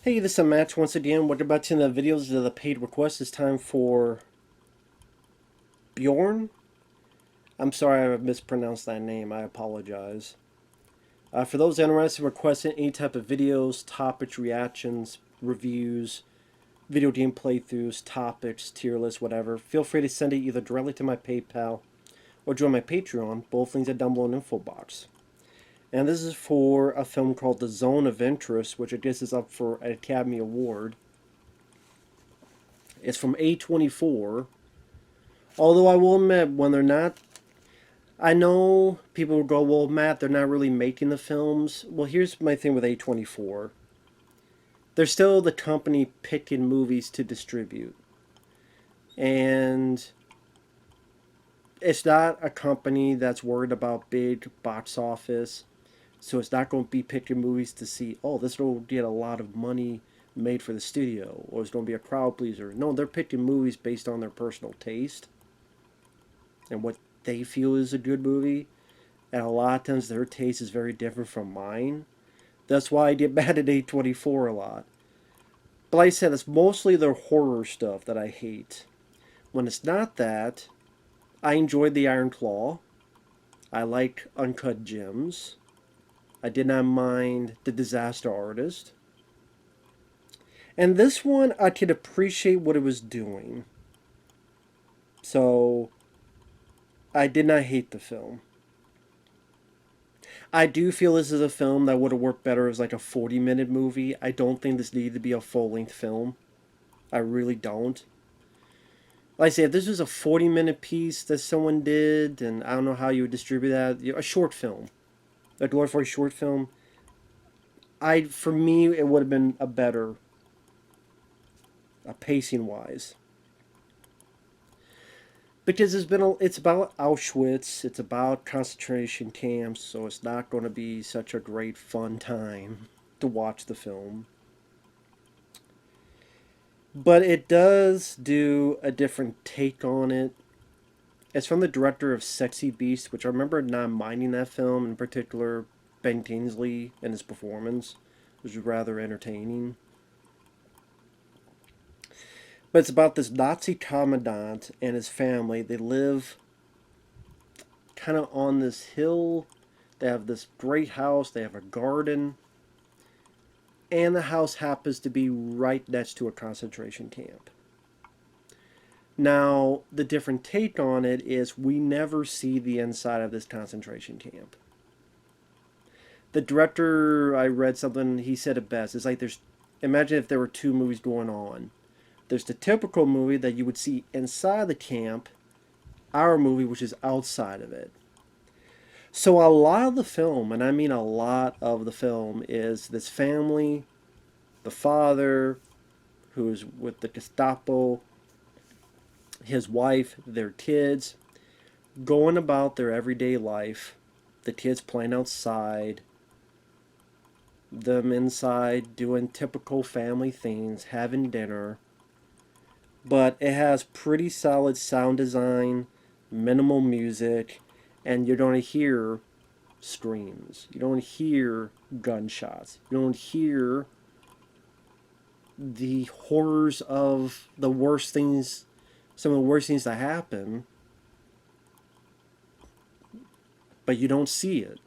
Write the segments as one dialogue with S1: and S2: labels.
S1: Hey, this is Matt once again. What about in the videos of the paid request? It's time for Bjorn. I'm sorry I mispronounced that name. I apologize. For those interested in requesting any type of videos, topics, reactions, reviews, video game playthroughs, topics, tier lists, whatever, feel free to send it either directly to my PayPal or join my Patreon. Both links are down below in the info box. And this is for a film called The Zone of Interest, which I guess is up for an Academy Award. It's from A24. Although I will admit, when they're not, I know people will go, well, Matt, they're not really making the films. Well, here's my thing with A24. They're still the company picking movies to distribute. And it's not a company that's worried about big box office. So it's not going to be picking movies to see, oh, this will get a lot of money made for the studio, or it's going to be a crowd pleaser. No, they're picking movies based on their personal taste and what they feel is a good movie. And a lot of times their taste is very different from mine. That's why I get mad at A24 a lot. But like I said, it's mostly their horror stuff that I hate. When it's not that, I enjoyed The Iron Claw. I like Uncut Gems. I did not mind The Disaster Artist. And this one, I could appreciate what it was doing. So, I did not hate the film. I do feel this is a film that would have worked better as like a 40-minute movie. I don't think this needed to be a full-length film. I really don't. Like I say, if this was a 40-minute piece that someone did, and I don't know how you would distribute that, a short film, a glorified short film, for me, it would have been a better, pacing-wise. Because it's about Auschwitz, it's about concentration camps, so it's not going to be such a great fun time to watch the film. But it does do a different take on it. It's from the director of Sexy Beast, which I remember not minding that film, in particular Ben Kingsley and his performance, which was rather entertaining. But it's about this Nazi commandant and his family. They live kind of on this hill. They have this great house. They have a garden. And the house happens to be right next to a concentration camp. Now, the different take on it is we never see the inside of this concentration camp. The director, I read something, he said it best. It's like imagine if there were two movies going on. There's the typical movie that you would see inside the camp, our movie, which is outside of it. So a lot of the film, and I mean a lot of the film, is this family, the father, who's with the Gestapo, his wife, their kids, going about their everyday life, the kids playing outside, them inside doing typical family things, having dinner. But it has pretty solid sound design, minimal music, and you don't hear screams. You don't hear gunshots. You don't hear the horrors of the worst things, some of the worst things that happen, but you don't see it.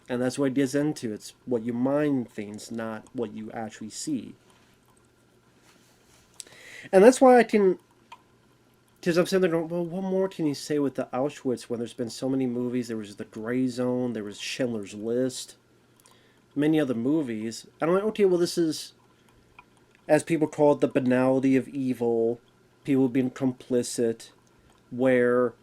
S1: And that's what it gets into. It's what you mind things, not what you actually see. And that's why because I'm sitting there going, well, what more can you say with the Auschwitz when there's been so many movies? There was The Gray Zone, there was Schindler's List, many other movies. And I'm like, okay, well, this is, as people call it, the banality of evil, people being complicit, where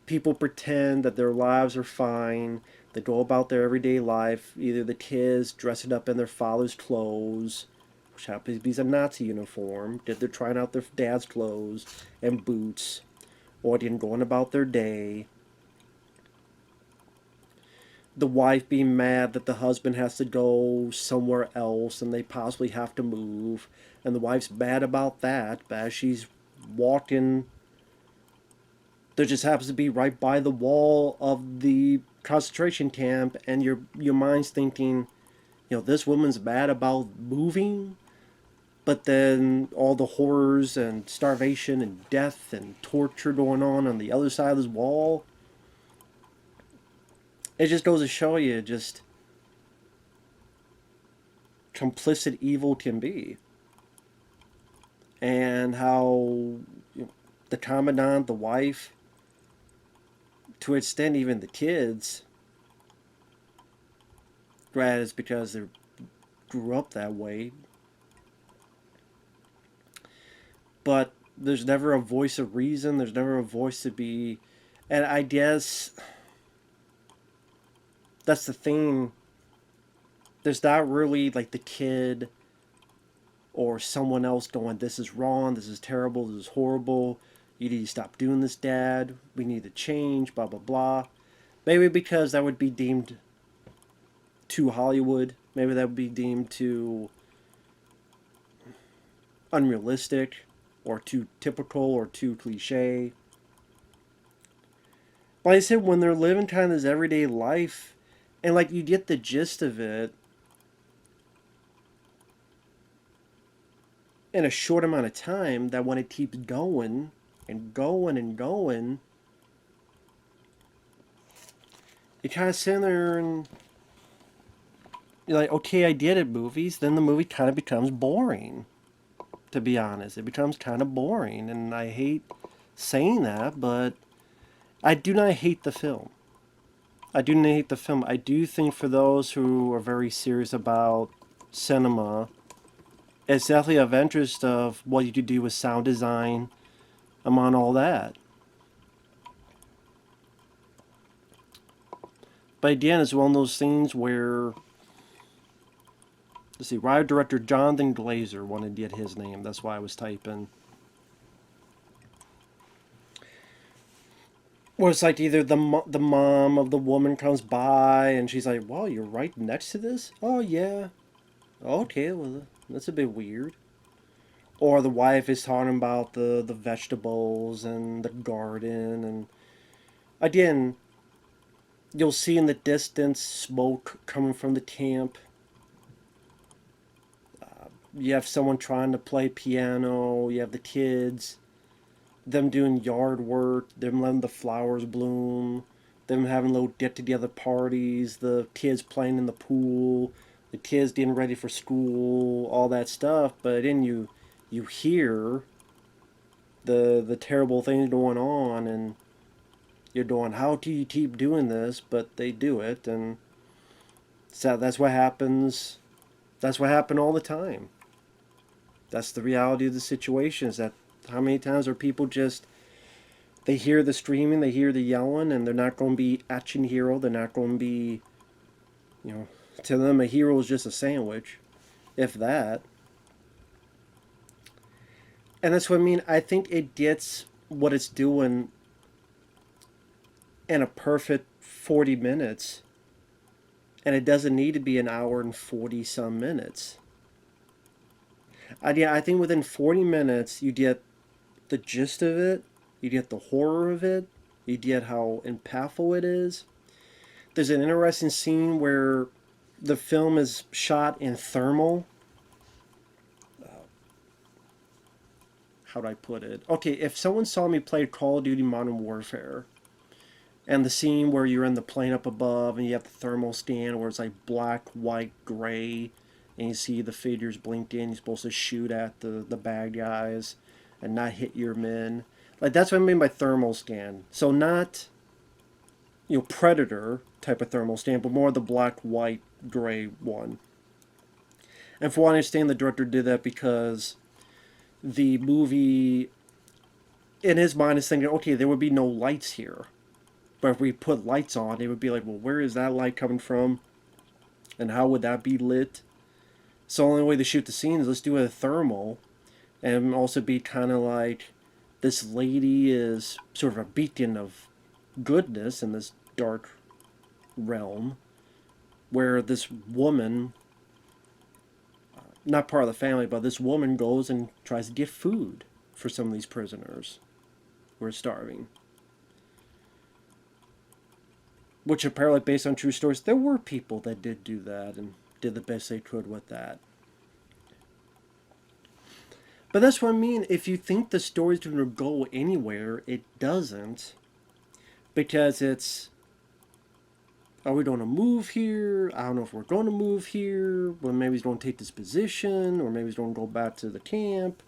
S1: people pretend that their lives are fine. They go about their everyday life, either the kids dressing up in their father's clothes, which happens to be a Nazi uniform, they're trying out their dad's clothes and boots, or they're going about their day. The wife being mad that the husband has to go somewhere else and they possibly have to move, and the wife's mad about that, but as she's walking, there just happens to be right by the wall of the concentration camp, and your mind's thinking, this woman's bad about moving, but then all the horrors and starvation and death and torture going on the other side of this wall. It just goes to show you just complicit evil can be. And how the commandant, the wife, to an extent even the kids, granted it's because they grew up that way, but there's never a voice of reason, there's never a voice to be. And I guess that's the thing. There's not really like the kid or someone else going, this is wrong, this is terrible, this is horrible, you need to stop doing this, Dad, we need to change, blah, blah, blah. Maybe because that would be deemed too Hollywood. Maybe that would be deemed too unrealistic or too typical or too cliche. But like I said, when they're living kind of this everyday life, and like you get the gist of it in a short amount of time, that when it keeps going and going and going, you kind of sit there and you're like, okay, I did it, movies. Then the movie kind of becomes boring, to be honest. It becomes kind of boring, and I hate saying that, but I do not hate the film. I do not hate the film. I do think for those who are very serious about cinema, it's definitely of interest of what you could do with sound design, among all that. But again, it's one of those things where, let's see, writer director Jonathan Glazer wanted to get his name. That's why I was typing. Where it's like either the mom of the woman comes by and she's like, "Wow, you're right next to this? Oh yeah, okay, well that's a bit weird." Or the wife is talking about the vegetables and the garden, and again, you'll see in the distance smoke coming from the camp. You have someone trying to play piano. You have the kids, them doing yard work, them letting the flowers bloom, them having little get together parties, the kids playing in the pool, the kids getting ready for school, all that stuff. But then you hear the terrible things going on, and you're going, how do you keep doing this? But they do it, and so that's what happens. That's what happened all the time. That's the reality of the situation. Is that how many times are people just, they hear the screaming, they hear the yelling, and they're not going to be action hero. They're not going to be, to them a hero is just a sandwich, if that. And that's what I mean. I think it gets what it's doing in a perfect 40 minutes, and it doesn't need to be an hour and 40 some minutes. Yeah, I think within 40 minutes you get the gist of it, you get the horror of it, you get how impactful it is. There's an interesting scene where the film is shot in thermal. How do I put it? Okay, if someone saw me play Call of Duty Modern Warfare, and the scene where you're in the plane up above and you have the thermal scan where it's like black, white, gray, and you see the figures blinking, you're supposed to shoot at the bad guys and not hit your men. Like, that's what I mean by thermal scan. So not, Predator type of thermal scan, but more the black, white, gray one. And for what I understand, the director did that because the movie, in his mind, is thinking, okay, there would be no lights here. But if we put lights on, it would be like, well, where is that light coming from? And how would that be lit? So the only way to shoot the scene is let's do a thermal. And also be kind of like, this lady is sort of a beacon of goodness in this dark realm. Where this woman, not part of the family, but this woman goes and tries to get food for some of these prisoners who are starving. Which apparently, based on true stories, there were people that did do that, and did the best they could with that. But that's what I mean. If you think the story's going to go anywhere, it doesn't. Because it's, are we going to move here? I don't know if we're going to move here. Well, maybe he's going to take this position, or maybe he's going to go back to the camp.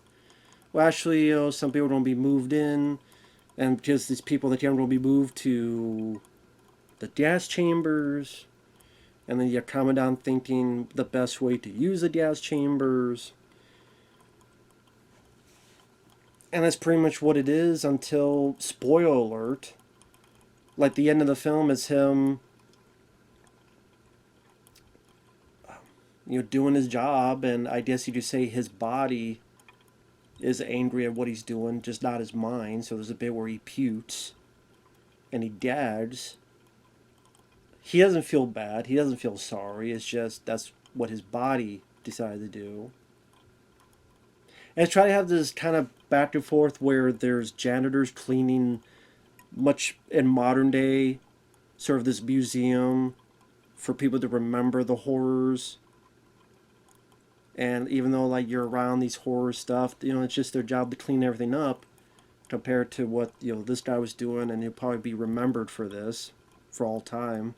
S1: Well, actually, some people are going to be moved in, and because these people in the camp are going to be moved to the gas chambers, and then your commandant thinking the best way to use the gas chambers. And that's pretty much what it is until, spoiler alert, like the end of the film is him, doing his job, and I guess you could say his body is angry at what he's doing, just not his mind. So there's a bit where he pukes and he gags. He doesn't feel bad. He doesn't feel sorry. It's just that's what his body decided to do. And try to have this kind of back and forth where there's janitors cleaning, much in modern day, sort of this museum for people to remember the horrors. And even though like you're around these horror stuff, it's just their job to clean everything up compared to what this guy was doing, and he'll probably be remembered for this for all time.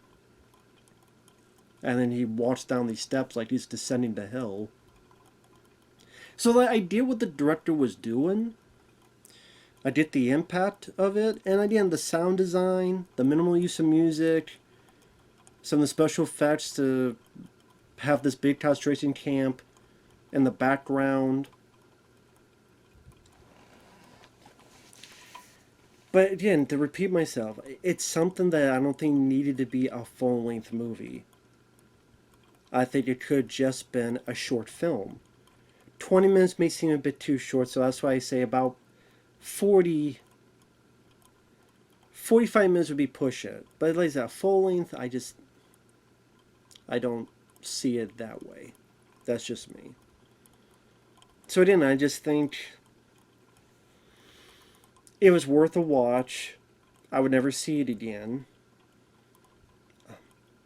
S1: And then he walks down these steps like he's descending to hell. So like, I get what the director was doing. I get the impact of it. And again, the sound design, the minimal use of music, some of the special effects to have this big concentration camp in the background. But again, to repeat myself, it's something that I don't think needed to be a full-length movie. I think it could just been a short film. 20 minutes may seem a bit too short, so that's why I say about 45 minutes would be push it. But like that full length, I don't see it that way. That's just me. So again, I just think it was worth a watch. I would never see it again.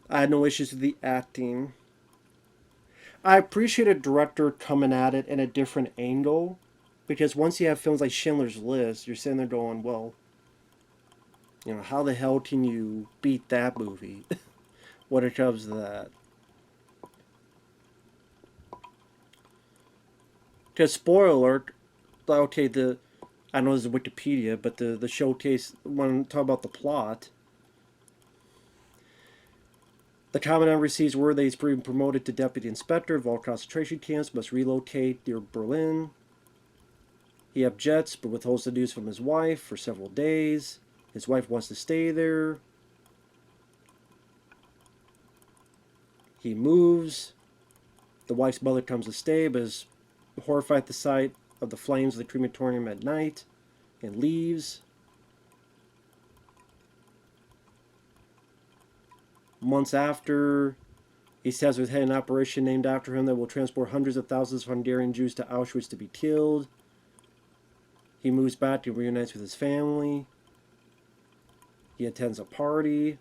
S1: I had no issues with the acting. I appreciate a director coming at it in a different angle, because once you have films like Schindler's List, you're sitting there going, well, how the hell can you beat that movie when it comes to that? Because, spoiler alert, okay, I know this is Wikipedia, but the showcase, when I talk about the plot, the commandant receives word that he's being promoted to deputy inspector of all concentration camps, must relocate near Berlin. He objects, but withholds the news from his wife for several days. His wife wants to stay there. He moves. The wife's mother comes to stay, but is horrified at the sight of the flames of the crematorium at night, and leaves. Months after, he says with an operation named after him that will transport hundreds of thousands of Hungarian Jews to Auschwitz to be killed. He moves back and reunites with his family. He attends a party.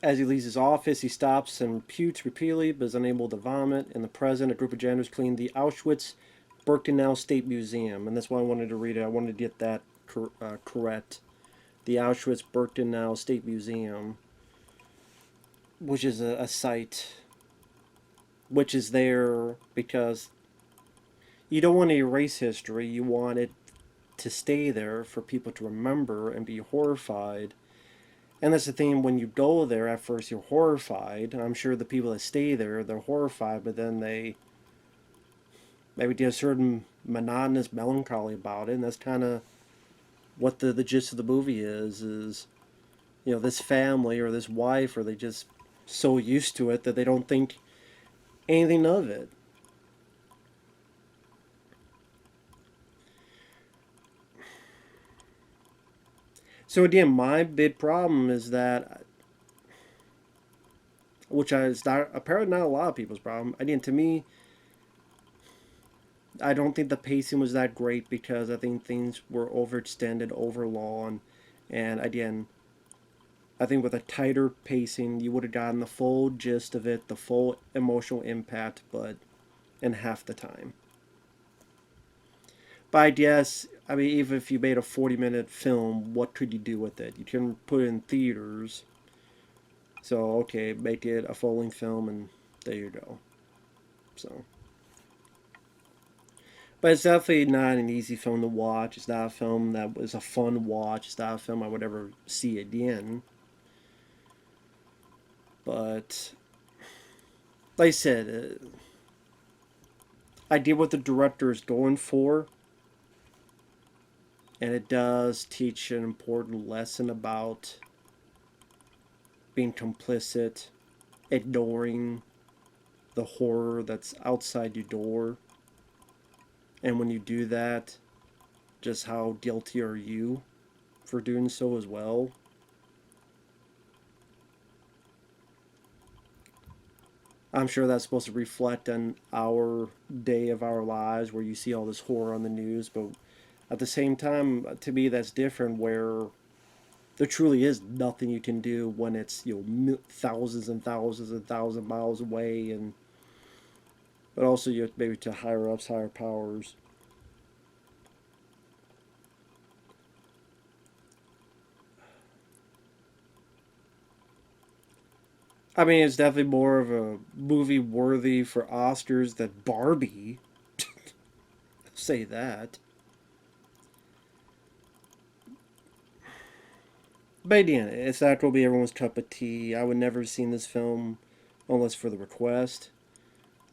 S1: As he leaves his office, he stops and pukes repeatedly, but is unable to vomit. In the present, a group of janitors clean the Auschwitz-Birkenau State Museum, and that's why I wanted to read it. I wanted to get that correct. The Auschwitz-Birkenau State Museum, which is a site which is there because you don't want to erase history. You want it to stay there for people to remember and be horrified. And that's the thing, when you go there, at first you're horrified. And I'm sure the people that stay there, they're horrified, but then they maybe get a certain monotonous melancholy about it. And that's kind of what the gist of the movie is this family or this wife, or they just so used to it that they don't think anything of it. So again, my big problem is that, which is not apparently not a lot of people's problem. Again, to me, I don't think the pacing was that great because I think things were overextended, over long, and again, I think with a tighter pacing, you would have gotten the full gist of it, the full emotional impact, but in half the time. But I guess, I mean, even if you made a 40-minute film, what could you do with it? You can put it in theaters. So, okay, make it a full length film, and there you go. So, but it's definitely not an easy film to watch. It's not a film that was a fun watch. It's not a film I would ever see again. But, like I said, I get what the director is going for, and it does teach an important lesson about being complicit, ignoring the horror that's outside your door. And when you do that, just how guilty are you for doing so as well? I'm sure that's supposed to reflect on our day of our lives where you see all this horror on the news, but at the same time, to me, that's different where there truly is nothing you can do when it's, thousands and thousands and thousands of miles away, and but also you maybe to higher ups, higher powers. I mean, it's definitely more of a movie worthy for Oscars than Barbie. Say that. But again, it's not going to be everyone's cup of tea. I would never have seen this film unless for the request.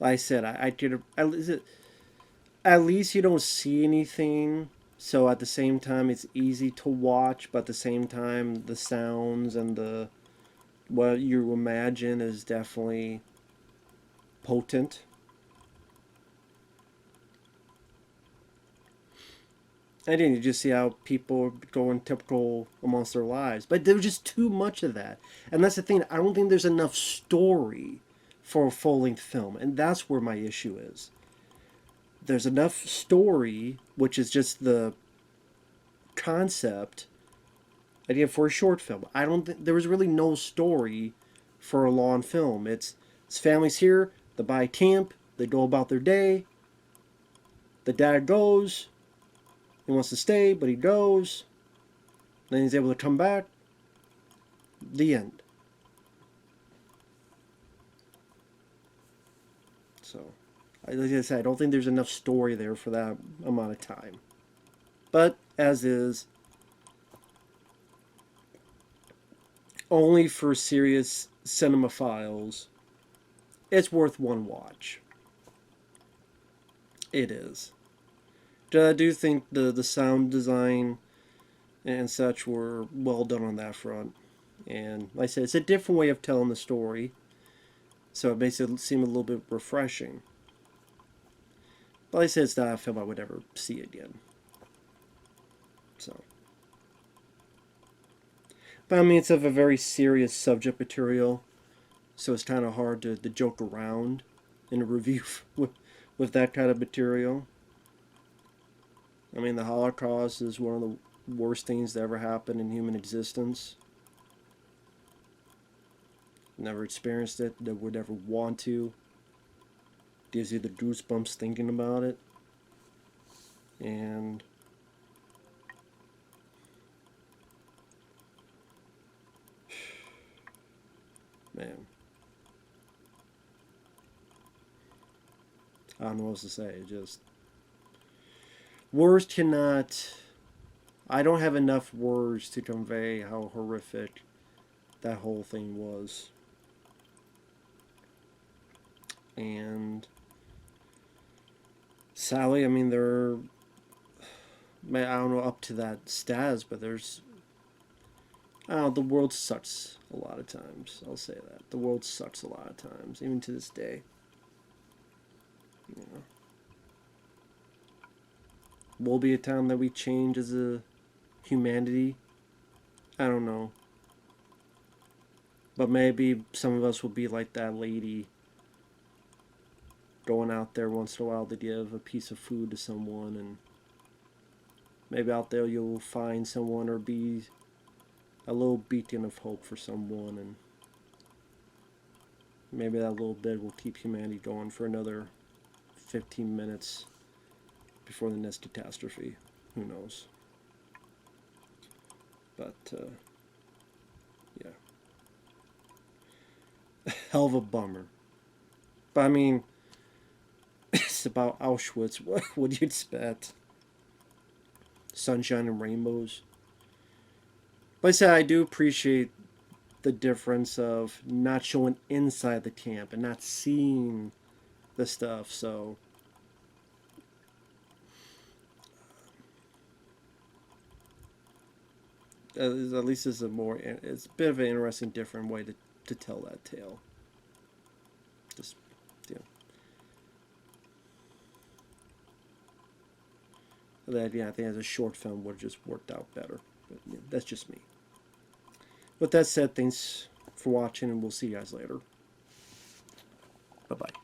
S1: Like I said, I could at least you don't see anything. So at the same time, it's easy to watch, but at the same time, the sounds and the what you imagine is definitely potent. And then you just see how people are going typical amongst their lives. But there was just too much of that. And that's the thing. I don't think there's enough story for a full length film. And that's where my issue is. There's enough story, which is just the concept, idea for a short film. I don't think there was really no story for a long film. It's families here, they buy camp, they go about their day. The dad goes, he wants to stay, but he goes. Then he's able to come back. The end. So, like I said, I don't think there's enough story there for that amount of time. But as is, only for serious cinemaphiles, it's worth one watch. It is. I do think the sound design and such were well done on that front. And like I said, it's a different way of telling the story, so it makes it seem a little bit refreshing. But like I said, it's not a film I would ever see again. So, but I mean, it's of a very serious subject material, so it's kind of hard to joke around in a review with that kind of material. I mean, the Holocaust is one of the worst things that ever happened in human existence. Never experienced it, that would ever want to. Gives you the goosebumps thinking about it. And man, I don't know what else to say. Just words cannot. I don't have enough words to convey how horrific that whole thing was. And sadly, I mean, they're, I don't know up to that status, but there's, I don't know, the world sucks a lot of times. I'll say that. The world sucks a lot of times, even to this day. You know. Will be a time that we change as a humanity. I don't know. But maybe some of us will be like that lady going out there once in a while to give a piece of food to someone, and maybe out there you'll find someone or be a little beacon of hope for someone, and maybe that little bit will keep humanity going for another 15 minutes before the next catastrophe. Who knows? But, yeah. Hell of a bummer. But, I mean, it's about Auschwitz. What would you expect? Sunshine and rainbows. But I said, I do appreciate the difference of not showing inside the camp and not seeing the stuff. So at least it's it's a bit of an interesting, different way to tell that tale. Just, you know, that, yeah, I think as a short film would have just worked out better. But yeah, that's just me. With that said, thanks for watching, and we'll see you guys later. Bye bye.